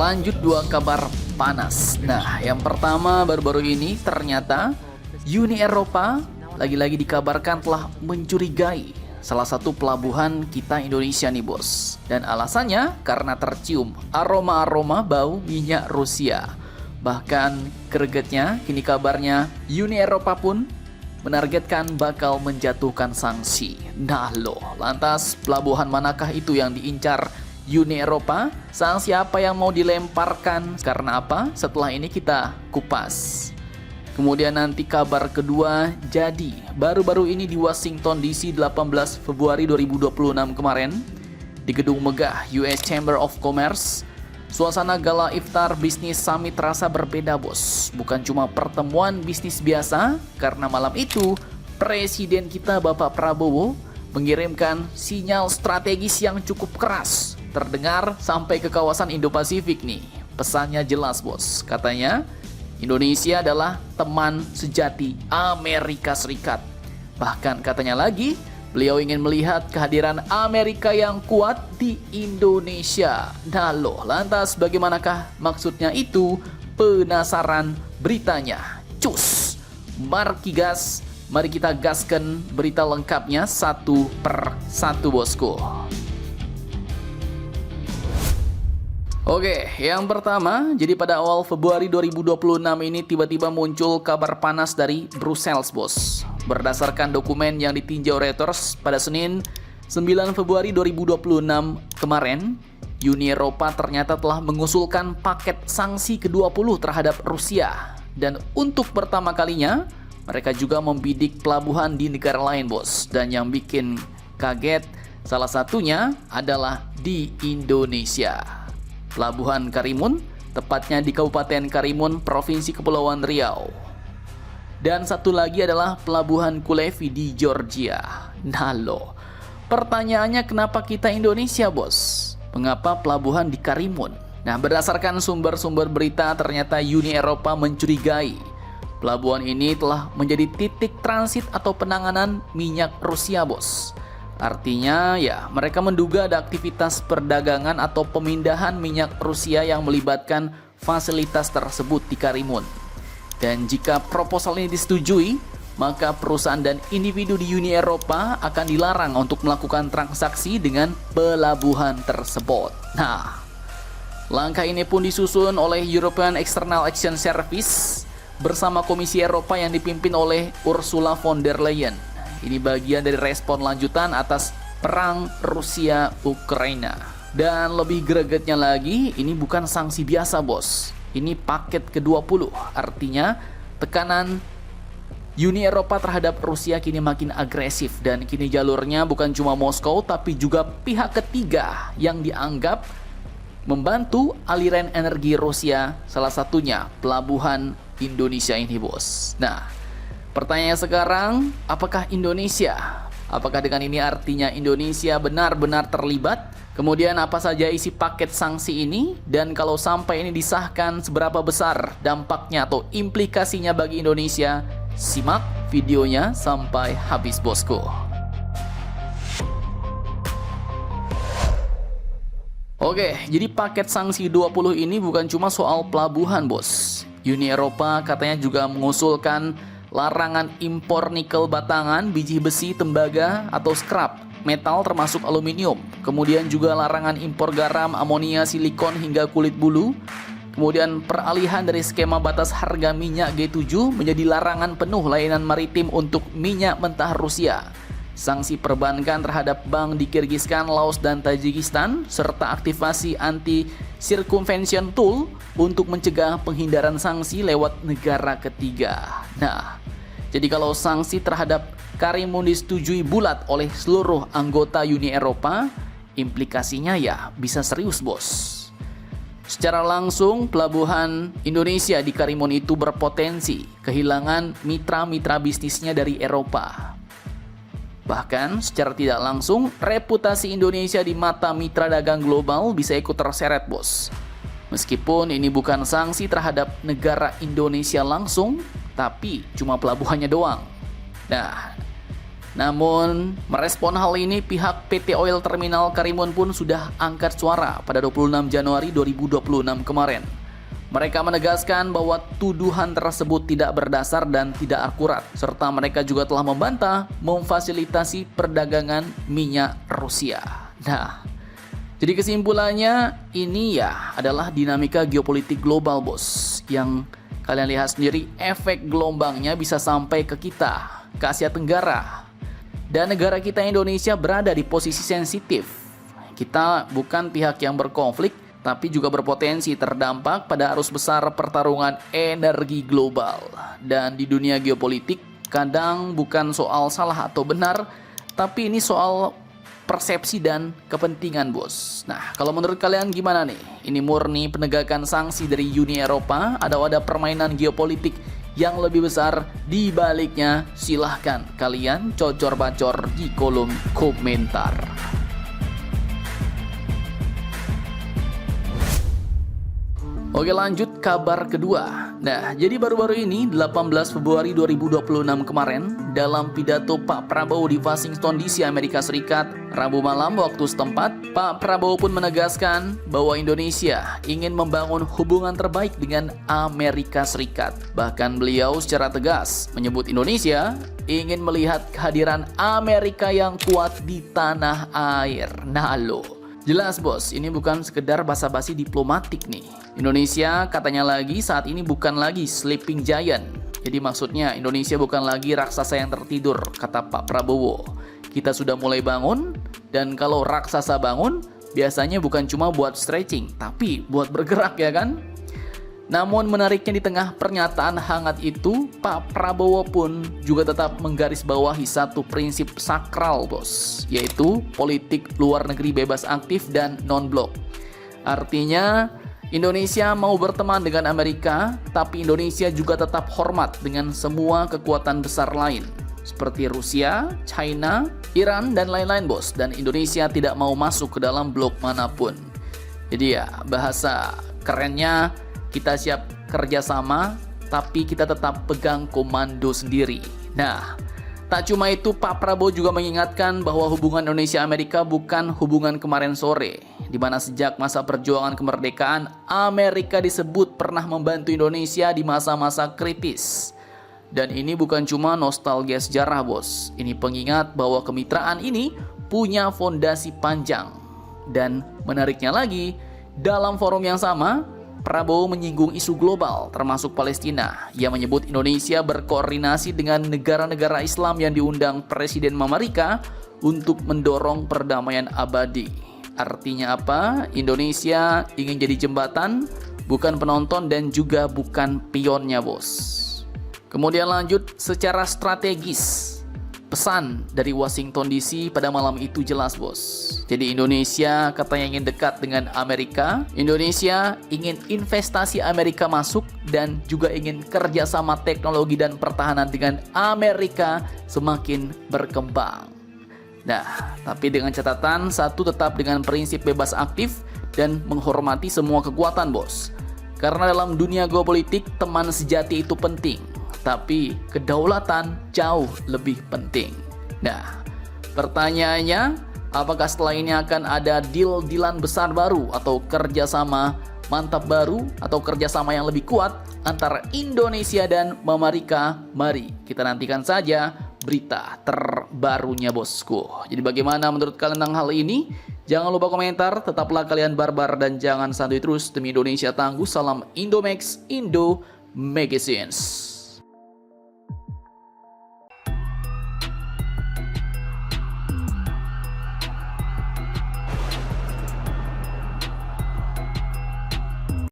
lanjut dua kabar panas. Nah, yang pertama baru-baru ini ternyata Uni Eropa lagi-lagi dikabarkan telah mencurigai salah satu pelabuhan kita Indonesia nih bos. Dan alasannya karena tercium aroma-aroma bau minyak Rusia. Bahkan gregetnya kini kabarnya Uni Eropa pun menargetkan bakal menjatuhkan sanksi. Nah loh, lantas pelabuhan manakah itu yang diincar Uni Eropa? Sanksi apa yang mau dilemparkan? Karena apa? Setelah ini kita kupas. Kemudian nanti kabar kedua, jadi baru-baru ini di Washington DC 18 Februari 2026 kemarin di gedung megah US Chamber of Commerce, suasana gala iftar bisnis summit terasa berbeda bos. Bukan cuma pertemuan bisnis biasa, karena malam itu Presiden kita Bapak Prabowo mengirimkan sinyal strategis yang cukup keras. Terdengar sampai ke kawasan Indo-Pasifik nih. Pesannya jelas bos, katanya Indonesia adalah teman sejati Amerika Serikat. Bahkan katanya lagi, beliau ingin melihat kehadiran Amerika yang kuat di Indonesia. Nah loh, lantas bagaimanakah maksudnya itu? Penasaran beritanya? Cus, Markigas, mari kita gaskan berita lengkapnya satu per satu bosku. Oke, yang pertama, jadi pada awal Februari 2026 ini tiba-tiba muncul kabar panas dari Brussels, bos. Berdasarkan dokumen yang ditinjau Reuters pada Senin 9 Februari 2026 kemarin, Uni Eropa ternyata telah mengusulkan paket sanksi ke-20 terhadap Rusia. Dan untuk pertama kalinya, mereka juga membidik pelabuhan di negara lain, bos. Dan yang bikin kaget, salah satunya adalah di Indonesia. Pelabuhan Karimun, tepatnya di Kabupaten Karimun, Provinsi Kepulauan Riau. Dan satu lagi adalah Pelabuhan Kulevi di Georgia. Nah loh, pertanyaannya kenapa kita Indonesia bos? Mengapa pelabuhan di Karimun? Nah, berdasarkan sumber-sumber berita ternyata Uni Eropa mencurigai pelabuhan ini telah menjadi titik transit atau penanganan minyak Rusia bos. Artinya ya mereka menduga ada aktivitas perdagangan atau pemindahan minyak Rusia yang melibatkan fasilitas tersebut di Karimun. Dan jika proposal ini disetujui, maka perusahaan dan individu di Uni Eropa akan dilarang untuk melakukan transaksi dengan pelabuhan tersebut. Nah, langkah ini pun disusun oleh European External Action Service bersama Komisi Eropa yang dipimpin oleh Ursula von der Leyen. Ini bagian dari respon lanjutan atas perang Rusia-Ukraina. Dan lebih gregetnya lagi, ini bukan sanksi biasa bos. Ini paket ke-20. Artinya tekanan Uni Eropa terhadap Rusia kini makin agresif. Dan kini jalurnya bukan cuma Moskow, tapi juga pihak ketiga yang dianggap membantu aliran energi Rusia. Salah satunya pelabuhan Indonesia ini bos. Nah, pertanyaannya sekarang, apakah Indonesia? Apakah dengan ini artinya Indonesia benar-benar terlibat? Kemudian apa saja isi paket sanksi ini? Dan kalau sampai ini disahkan, seberapa besar dampaknya atau implikasinya bagi Indonesia? Simak videonya sampai habis bosku. Oke, jadi paket sanksi 20 ini bukan cuma soal pelabuhan bos. Uni Eropa katanya juga mengusulkan larangan impor nikel batangan, biji besi, tembaga, atau scrap, metal termasuk aluminium. Kemudian juga larangan impor garam, amonia, silikon, hingga kulit bulu. Kemudian peralihan dari skema batas harga minyak G7 menjadi larangan penuh layanan maritim untuk minyak mentah Rusia. Sanksi perbankan terhadap bank di Kirgistan, Laos, dan Tajikistan, serta aktivasi anti-circumvention tool untuk mencegah penghindaran sanksi lewat negara ketiga. Nah, jadi kalau sanksi terhadap Karimun disetujui bulat oleh seluruh anggota Uni Eropa, implikasinya ya bisa serius bos. Secara langsung, pelabuhan Indonesia di Karimun itu berpotensi kehilangan mitra-mitra bisnisnya dari Eropa. Bahkan secara tidak langsung, reputasi Indonesia di mata mitra dagang global bisa ikut terseret bos. Meskipun ini bukan sanksi terhadap negara Indonesia langsung, tapi cuma pelabuhannya doang. Nah, Namun, merespon hal ini, pihak PT Oil Terminal Karimun pun sudah angkat suara pada 26 Januari 2026 kemarin. Mereka menegaskan bahwa tuduhan tersebut tidak berdasar dan tidak akurat, serta mereka juga telah membantah memfasilitasi perdagangan minyak Rusia. Nah, jadi kesimpulannya ini ya adalah dinamika geopolitik global, bos, yang kalian lihat sendiri efek gelombangnya bisa sampai ke kita, ke Asia Tenggara. Dan negara kita Indonesia berada di posisi sensitif. Kita bukan pihak yang berkonflik, tapi juga berpotensi terdampak pada arus besar pertarungan energi global. Dan di dunia geopolitik, kadang bukan soal salah atau benar, tapi ini soal persepsi dan kepentingan, bos. Nah, kalau menurut kalian gimana nih? Ini murni penegakan sanksi dari Uni Eropa atau ada permainan geopolitik yang lebih besar di baliknya? Silahkan kalian cocor-bacor di kolom komentar. Oke, lanjut kabar kedua. Nah, jadi baru-baru ini 18 Februari 2026 kemarin, dalam pidato Pak Prabowo di Washington DC, Amerika Serikat, Rabu malam waktu setempat, Pak Prabowo pun menegaskan bahwa Indonesia ingin membangun hubungan terbaik dengan Amerika Serikat. Bahkan beliau secara tegas menyebut Indonesia ingin melihat kehadiran Amerika yang kuat di tanah air. Nah lo, jelas bos, ini bukan sekedar basa-basi diplomatik nih. Indonesia katanya lagi saat ini bukan lagi sleeping giant. Jadi maksudnya Indonesia bukan lagi raksasa yang tertidur, kata Pak Prabowo. Kita sudah mulai bangun, dan kalau raksasa bangun, biasanya bukan cuma buat stretching, tapi buat bergerak, ya kan? Namun menariknya, di tengah pernyataan hangat itu, Pak Prabowo pun juga tetap menggarisbawahi satu prinsip sakral, bos, yaitu politik luar negeri bebas aktif dan non-blok. Artinya, Indonesia mau berteman dengan Amerika, tapi Indonesia juga tetap hormat dengan semua kekuatan besar lain, seperti Rusia, China, Iran, dan lain-lain, bos. Dan Indonesia tidak mau masuk ke dalam blok manapun. Jadi ya, bahasa kerennya, kita siap kerjasama, tapi kita tetap pegang komando sendiri. Nah, tak cuma itu, Pak Prabowo juga mengingatkan bahwa hubungan Indonesia-Amerika bukan hubungan kemarin sore, di mana sejak masa perjuangan kemerdekaan, Amerika disebut pernah membantu Indonesia di masa-masa kritis. Dan ini bukan cuma nostalgia sejarah, bos. Ini pengingat bahwa kemitraan ini punya fondasi panjang. Dan menariknya lagi, dalam forum yang sama, Prabowo menyinggung isu global termasuk Palestina. Ia menyebut Indonesia berkoordinasi dengan negara-negara Islam yang diundang Presiden Amerika untuk mendorong perdamaian abadi. Artinya apa? Indonesia ingin jadi jembatan, bukan penonton, dan juga bukan pionnya, bos. Kemudian lanjut, secara strategis, pesan dari Washington DC pada malam itu jelas, bos. Jadi Indonesia katanya ingin dekat dengan Amerika, Indonesia ingin investasi Amerika masuk, dan juga ingin kerjasama teknologi dan pertahanan dengan Amerika semakin berkembang. Nah, tapi dengan catatan satu, tetap dengan prinsip bebas aktif dan menghormati semua kekuatan, bos. Karena dalam dunia geopolitik, teman sejati itu penting, tapi kedaulatan jauh lebih penting. Nah, pertanyaannya, apakah setelah ini akan ada deal-dealan besar baru atau kerjasama mantap baru atau kerjasama yang lebih kuat antara Indonesia dan Amerika? Mari kita nantikan saja berita terbarunya, bosku. Jadi bagaimana menurut kalian tentang hal ini? Jangan lupa komentar, tetaplah kalian barbar dan jangan santuy terus. Demi Indonesia tangguh, salam Indomax, Indo Magazines.